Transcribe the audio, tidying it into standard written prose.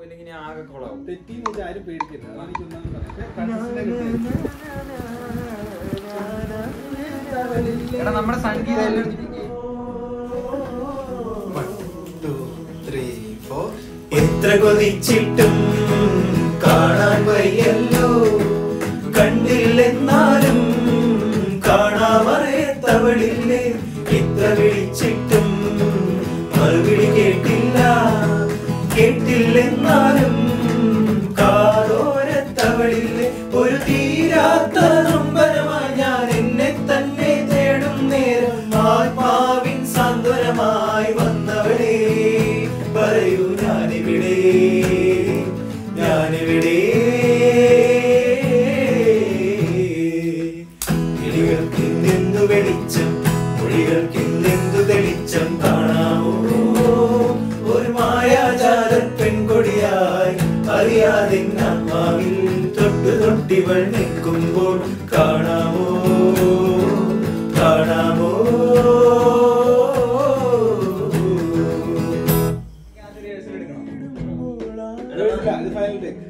വന്നില്ലെങ്കിൽ ആകെ കൊളാവും. തെറ്റിന്ന് ആരും പേടിക്കില്ല. നമ്മുടെ സംഗീതം എത്ര കൊതിച്ചിട്ടും കാണാൻ വയ്യല്ലോ, കണ്ടില്ലെന്നാലും കാണാമറിയത്തവളില്ലേ. എത്ര വിളിച്ചിട്ടും മറുപടി കേട്ടില്ല, കേട്ടില്ലെന്നാലും കാതോരത്തവളില്ലേ. ഒരു തീരാത്ത നൊമ്പരമായി ഞാൻ എന്നെ തന്നെ തേടും നേരം ആത്മാവിൻ സാന്ത്വനമായി വന്നവളേ, പറയൂ ഞാനിവിടെ, ഞാനിവിടെ. കിളികൾക്കിന്നെന്തു വെളിച്ചം, മൊഴികൾക്കിന്നെന്തു തെളിച്ചം കാണാമോ. ഒരു മായാജാല പെൺകൊടിയായി അറിയാതെ ആത്മാവിൽ തൊട്ടു തൊട്ടിവൾ നിൽക്കുമ്പോൾ കാണാമോ, കാണാമോ. ഇത് ഫൈനൽ ടേക്ക്.